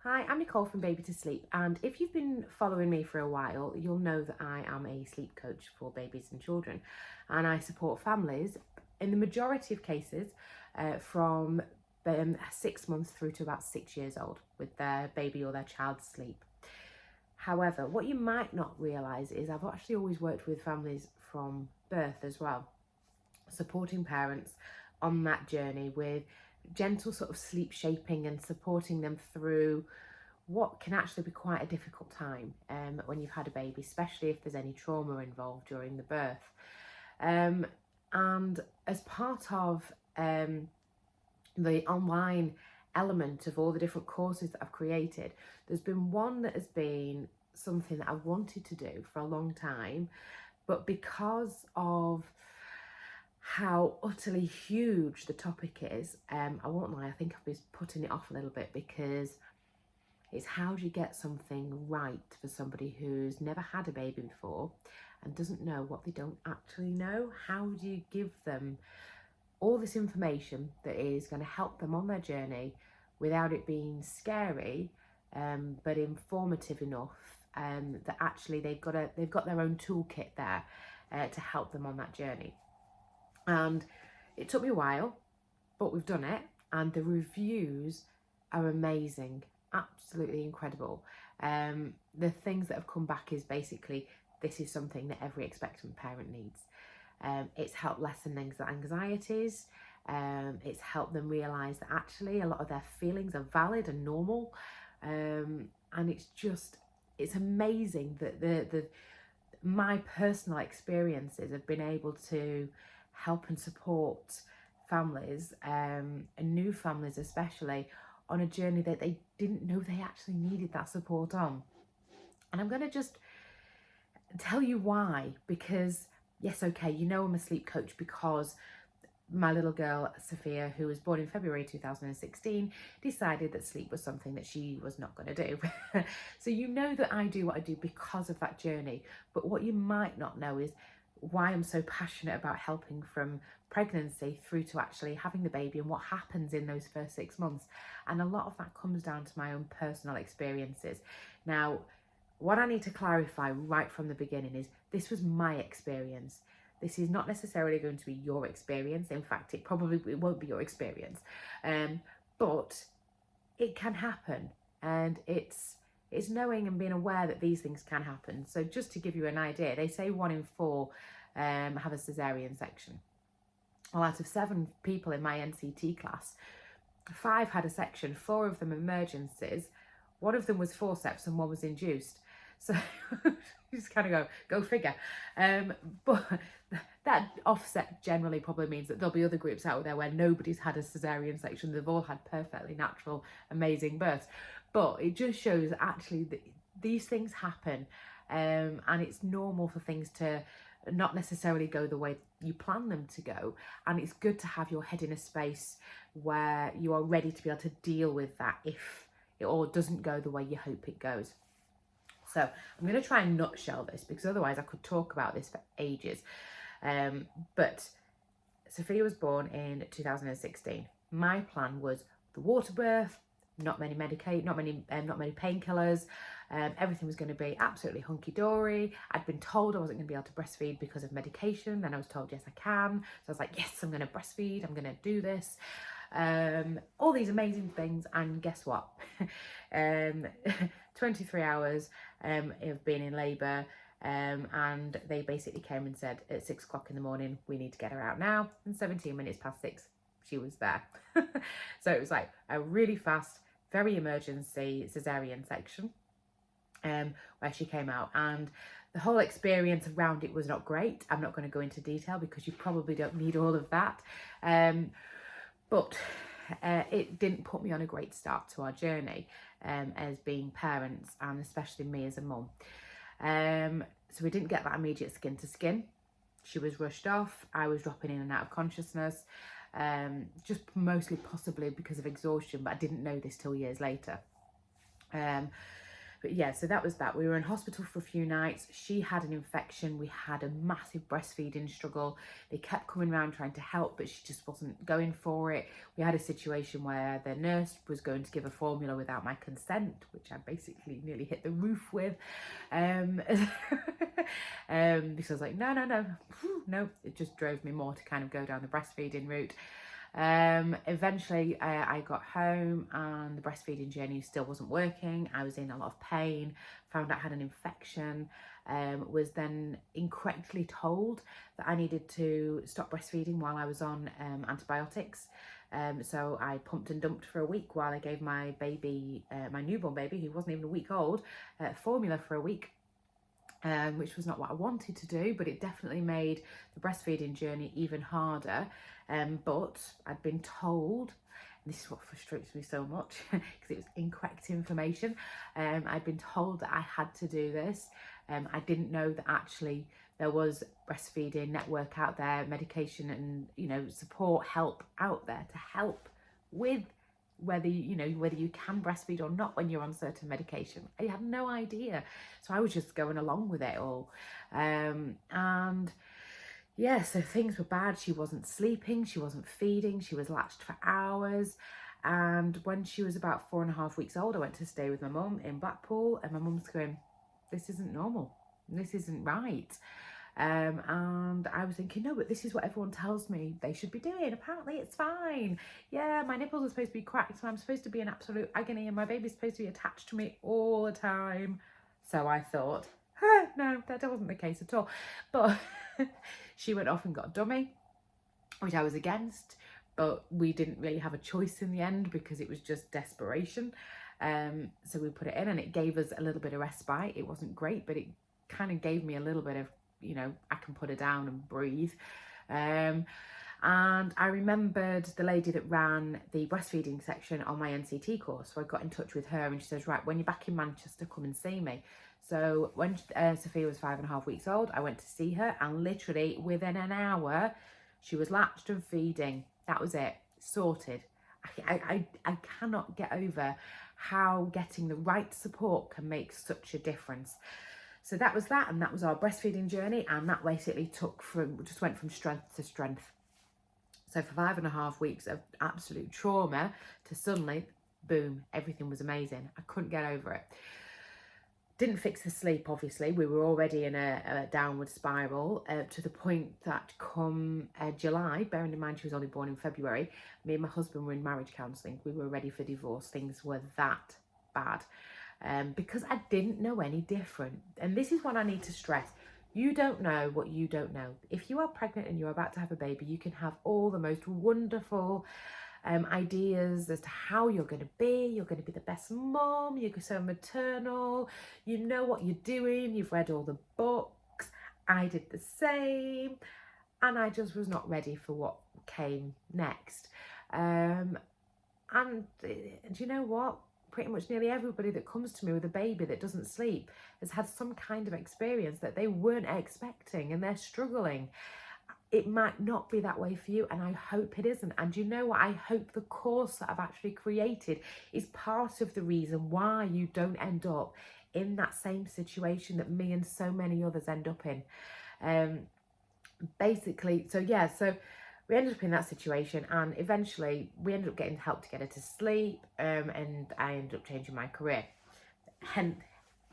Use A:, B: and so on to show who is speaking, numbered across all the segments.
A: Hi, I'm Nicole from Baby to Sleep, and if you've been following me for a while, you'll know that I am a sleep coach for babies and children, and I support families in the majority of cases from 6 months through to about 6 years old with their baby or their child asleep. However, what you might not realise is I've actually always worked with families from birth as well, supporting parents on that journey with gentle sort of sleep shaping and supporting them through what can actually be quite a difficult time when you've had a baby, especially if there's any trauma involved during the birth. And as part of the online element of all the different courses that I've created, there's been one that has been something that I've wanted to do for a long time, but because of how utterly huge the topic is, I won't lie, I think I've been putting it off a little bit because it's how do you get something right for somebody who's never had a baby before and doesn't know what they don't actually know. How do you give them all this information that is going to help them on their journey without it being scary, but informative enough that actually they've got their own toolkit there to help them on that journey. And it took me a while, but we've done it, and the reviews are amazing, absolutely incredible. The things that have come back is basically, this is something that every expectant parent needs. It's helped lessen anxieties. It's helped them realise that actually a lot of their feelings are valid and normal. And it's amazing that my personal experiences have been able to help and support families, and new families especially, on a journey that they didn't know they actually needed that support on. And I'm going to just tell you why, because yes, okay, you know I'm a sleep coach because my little girl Sophia, who was born in February 2016, decided that sleep was something that she was not going to do. So you know that I do what I do because of that journey. But what you might not know is why I'm so passionate about helping from pregnancy through to actually having the baby and what happens in those first 6 months. And a lot of that comes down to my own personal experiences. Now, what I need to clarify right from the beginning is this was my experience. This is not necessarily going to be your experience. In fact, it won't be your experience. But it can happen, and it's knowing and being aware that these things can happen. So just to give you an idea, they say 1 in 4 have a cesarean section. Well, out of 7 people in my NCT class, 5 had a section, 4 of them emergencies, 1 of them was forceps and 1 was induced. So you just kind of go figure. But that offset generally probably means that there'll be other groups out there where nobody's had a cesarean section. They've all had perfectly natural, amazing births. But it just shows actually that these things happen, and it's normal for things to not necessarily go the way you plan them to go. And it's good to have your head in a space where you are ready to be able to deal with that if it all doesn't go the way you hope it goes. So I'm going to try and nutshell this because otherwise I could talk about this for ages. But Sophia was born in 2016. My plan was the water birth, not many painkillers. Everything was going to be absolutely hunky-dory. I'd been told I wasn't going to be able to breastfeed because of medication. Then I was told, yes, I can. So I was like, yes, I'm going to breastfeed. I'm going to do this. All these amazing things. And guess what? 23 hours of being in labour. And they basically came and said at 6 o'clock in the morning, we need to get her out now. And 17 minutes past 6, she was there. So it was like a really fast, very emergency cesarean section where she came out, and the whole experience around it was not great. I'm not going to go into detail because you probably don't need all of that, but it didn't put me on a great start to our journey as being parents, and especially me as a mum. So we didn't get that immediate skin to skin. She was rushed off. I was dropping in and out of consciousness, just mostly possibly because of exhaustion, but I didn't know this till years later. But yeah, so that was that. We were in hospital for a few nights. She had an infection. We had a massive breastfeeding struggle. They kept coming around trying to help, but she just wasn't going for it. We had a situation where the nurse was going to give a formula without my consent, which I basically nearly hit the roof with. Because I was like, no. It just drove me more to kind of go down the breastfeeding route. Eventually I got home and the breastfeeding journey still wasn't working. I was in a lot of pain, found out I had an infection, was then incorrectly told that I needed to stop breastfeeding while I was on antibiotics. So I pumped and dumped for a week while I gave my baby, my newborn baby, who wasn't even a week old, formula for a week. Which was not what I wanted to do, but it definitely made the breastfeeding journey even harder. But I'd been told, and this is what frustrates me so much because it was incorrect information. I'd been told that I had to do this. I didn't know that actually there was breastfeeding network out there, medication and, you know, support, help out there to help with whether you can breastfeed or not when you're on certain medication. I had no idea, so I was just going along with it all. And yeah, so things were bad. She wasn't sleeping, she wasn't feeding, she was latched for hours. And when she was about 4.5 weeks old, I went to stay with my mum in Blackpool, and my mum's going, this isn't normal, this isn't right. And I was thinking, no, but this is what everyone tells me they should be doing. Apparently it's fine. Yeah, my nipples are supposed to be cracked, so I'm supposed to be in absolute agony, and my baby's supposed to be attached to me all the time. So I thought, no, that wasn't the case at all. But she went off and got a dummy, which I was against, but we didn't really have a choice in the end because it was just desperation. So we put it in, and it gave us a little bit of respite. It wasn't great, but it kind of gave me a little bit of, you know, I can put her down and breathe. And I remembered the lady that ran the breastfeeding section on my NCT course. So I got in touch with her, and she says, right, when you're back in Manchester, come and see me. So when Sophia was 5.5 weeks old, I went to see her, and literally within an hour, she was latched and feeding. That was it, sorted. I cannot get over how getting the right support can make such a difference. So that was that, and that was our breastfeeding journey, and that basically just went from strength to strength. So for 5.5 weeks of absolute trauma to suddenly, boom, everything was amazing. I couldn't get over it. Didn't fix the sleep, obviously. We were already in a downward spiral to the point that come July, bearing in mind she was only born in February, me and my husband were in marriage counselling. We were ready for divorce. Things were that bad. Because I didn't know any different. And this is what I need to stress. You don't know what you don't know. If you are pregnant and you're about to have a baby, you can have all the most wonderful ideas as to how you're going to be. You're going to be the best mom. You're so maternal. You know what you're doing. You've read all the books. I did the same. And I just was not ready for what came next. And do you know what? Pretty much nearly everybody that comes to me with a baby that doesn't sleep has had some kind of experience that they weren't expecting, and they're struggling. It might not be that way for you, and I hope it isn't. And you know what? I hope the course that I've actually created is part of the reason why you don't end up in that same situation that me and so many others end up in. Basically, so we ended up in that situation, and eventually we ended up getting help to get her to sleep, and I ended up changing my career, hence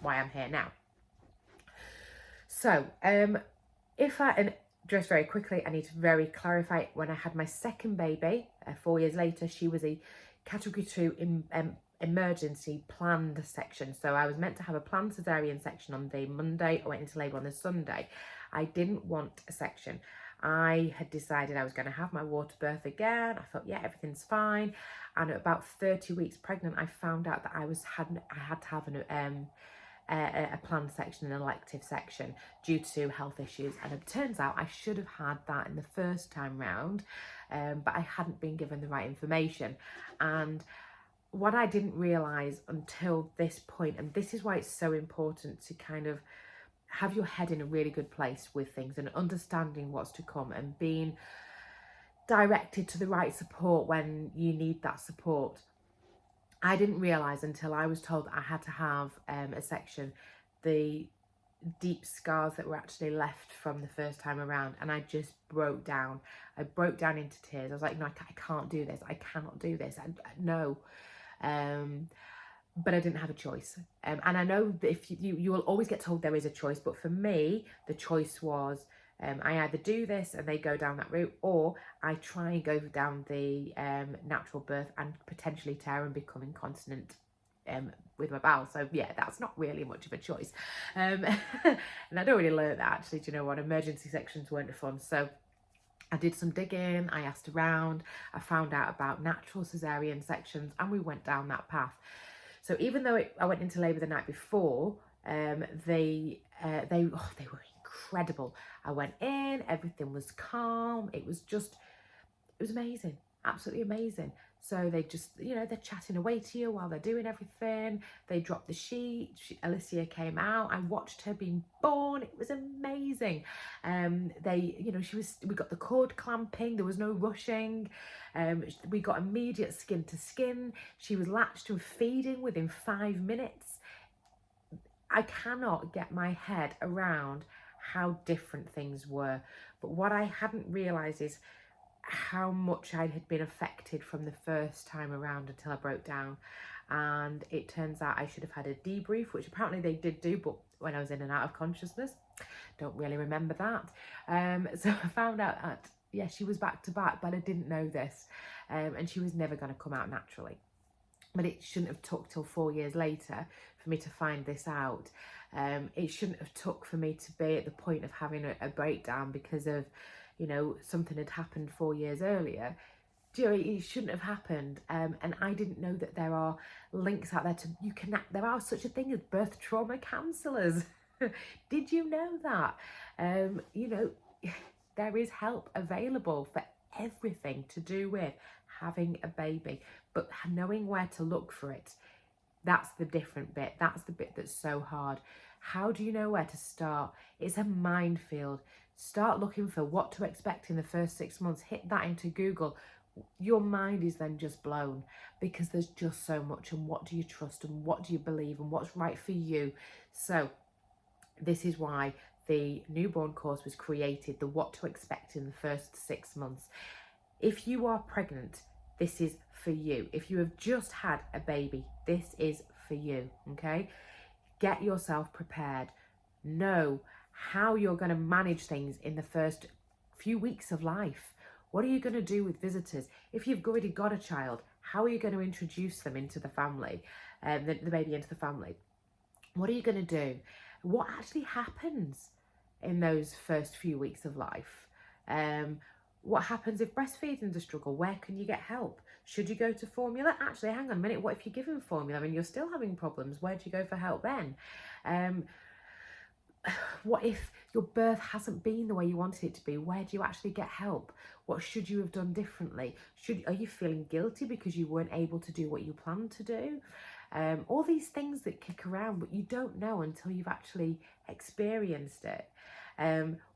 A: why I'm here now. So and just very quickly, I need to very clarify, when I had my second baby 4 years later, she was a category 2 emergency planned section. So I was meant to have a planned cesarean section on the Monday. I went into labour on the Sunday. I didn't want a section. I had decided I was going to have my water birth again. I thought, yeah, everything's fine. And at about 30 weeks pregnant, I found out that I had to have a planned section, an elective section, due to health issues. And it turns out I should have had that in the first time round, but I hadn't been given the right information. And what I didn't realise until this point, and this is why it's so important to kind of have your head in a really good place with things and understanding what's to come and being directed to the right support when you need that support. I didn't realise until I was told I had to have a section, the deep scars that were actually left from the first time around, and I just broke down. I broke down into tears. I was like, no, I can't do this. I cannot do this. No. But I didn't have a choice. And I know that if you will always get told there is a choice, but for me, the choice was I either do this and they go down that route, or I try and go down the natural birth and potentially tear and become incontinent with my bowel. So yeah, that's not really much of a choice. And I don't really learn that actually. Do you know what? Emergency sections weren't fun. So I did some digging, I asked around, I found out about natural cesarean sections, and we went down that path. So even though I went into labour the night before, they were incredible. I went in, everything was calm. It was amazing, absolutely amazing. So they just, they're chatting away to you while they're doing everything. They dropped the sheet. Alicia came out. I watched her being born. It was amazing. We got the cord clamping. There was no rushing. We got immediate skin to skin. She was latched and feeding within 5 minutes. I cannot get my head around how different things were. But what I hadn't realised is how much I had been affected from the first time around until I broke down. And it turns out I should have had a debrief, which apparently they did do, but when I was in and out of consciousness, don't really remember that. So I found out that, yeah, she was back to back, but I didn't know this. And she was never going to come out naturally. But it shouldn't have took till 4 years later for me to find this out. It shouldn't have took for me to be at the point of having a breakdown because of, something had happened 4 years earlier. It shouldn't have happened. And I didn't know that there are links out there there are such a thing as birth trauma counsellors. Did you know that? There is help available for everything to do with having a baby, but knowing where to look for it, that's the different bit. That's the bit that's so hard. How do you know where to start? It's a minefield. Start looking for what to expect in the first 6 months. Hit that into Google. Your mind is then just blown because there's just so much. And what do you trust? And what do you believe? And what's right for you? So this is why the newborn course was created, the what to expect in the first 6 months. If you are pregnant, this is for you. If you have just had a baby, this is for you, okay? Get yourself prepared. Know how you're going to manage things in the first few weeks of life. What are you going to do with visitors? If you've already got a child, how are you going to introduce them into the family, the baby into the family? What are you going to do? What actually happens in those first few weeks of life? What happens if breastfeeding is a struggle? Where can you get help? Should you go to formula? Actually, hang on a minute. What if you're given formula and you're still having problems? Where do you go for help then? What if your birth hasn't been the way you wanted it to be? Where do you actually get help? What should you have done differently? Are you feeling guilty because you weren't able to do what you planned to do? All these things that kick around, but you don't know until you've actually experienced it.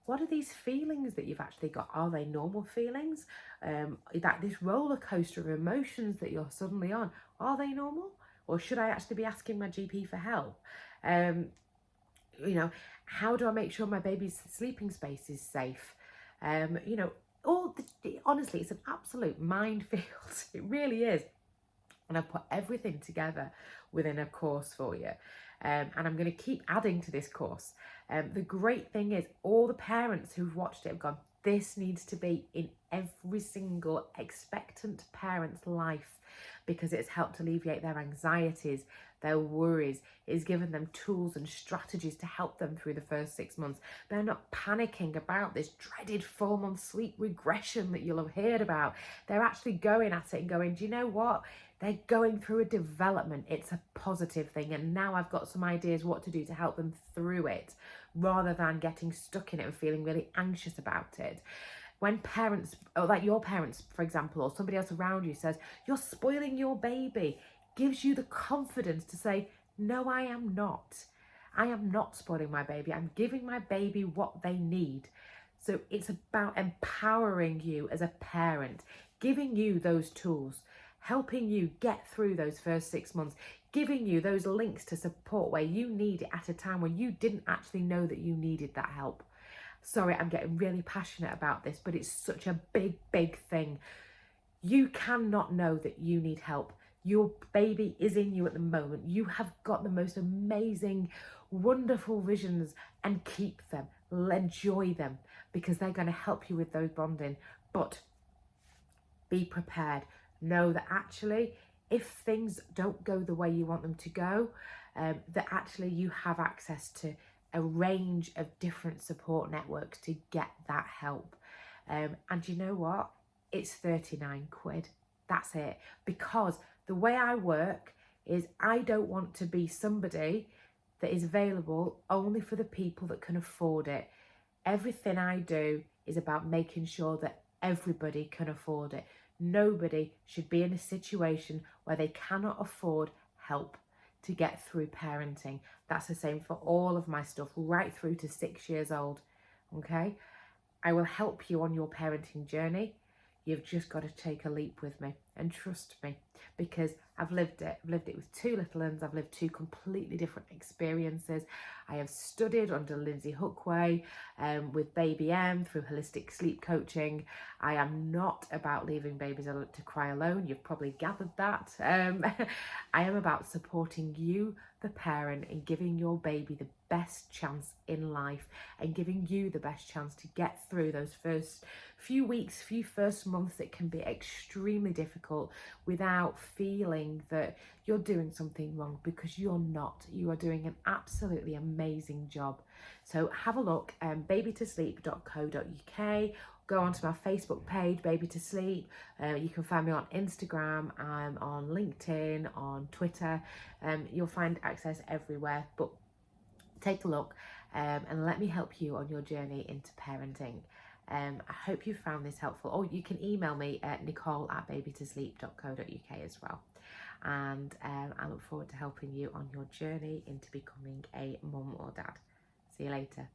A: What are these feelings that you've actually got? Are they normal feelings? That this roller coaster of emotions that you're suddenly on, are they normal? Or should I actually be asking my GP for help? How do I make sure my baby's sleeping space is safe? Honestly, it's an absolute minefield. It really is. And I've put everything together within a course for you. And I'm going to keep adding to this course. The great thing is all the parents who've watched it have gone, this needs to be in every single expectant parent's life because it's helped alleviate their anxieties, their worries. It's given them tools and strategies to help them through the first 6 months. They're not panicking about this dreaded 4-month sleep regression that you'll have heard about. They're actually going at it and going, do you know what? They're going through a development. It's a positive thing. And now I've got some ideas what to do to help them through it rather than getting stuck in it and feeling really anxious about it. When parents, or like your parents, for example, or somebody else around you says, you're spoiling your baby, gives you the confidence to say, no, I am not. I am not spoiling my baby. I'm giving my baby what they need. So it's about empowering you as a parent, giving you those tools, helping you get through those first 6 months, giving you those links to support where you need it at a time when you didn't actually know that you needed that help. Sorry, I'm getting really passionate about this, but it's such a big, big thing. You cannot know that you need help. Your baby is in you at the moment. You have got the most amazing, wonderful visions, and keep them. Enjoy them, because they're going to help you with those bonding. But be prepared. Know that actually, if things don't go the way you want them to go, that actually you have access to a range of different support networks to get that help. And you know what? It's 39 quid. That's it. Because the way I work is I don't want to be somebody that is available only for the people that can afford it. Everything I do is about making sure that everybody can afford it. Nobody should be in a situation where they cannot afford help to get through parenting. That's the same for all of my stuff, right through to 6 years old. Okay? I will help you on your parenting journey. You've just got to take a leap with me and trust me, because I've lived it. I've lived it with two little ones. I've lived two completely different experiences. I have studied under Lindsay Hookway with Baby M through holistic sleep coaching. I am not about leaving babies to cry alone. You've probably gathered that. I am about supporting you, the parent, and giving your baby the best chance in life, and giving you the best chance to get through those first few weeks, few first months that can be extremely difficult, without feeling that you're doing something wrong, because you're not. You are doing an absolutely amazing job. So have a look, babytosleep.co.uk. Go onto my Facebook page, Baby to Sleep. You can find me on Instagram, on LinkedIn, on Twitter. You'll find access everywhere, but take a look and let me help you on your journey into parenting. I hope you found this helpful. Or you can email me at nicole@babytosleep.co.uk as well. And I look forward to helping you on your journey into becoming a mum or dad. See you later.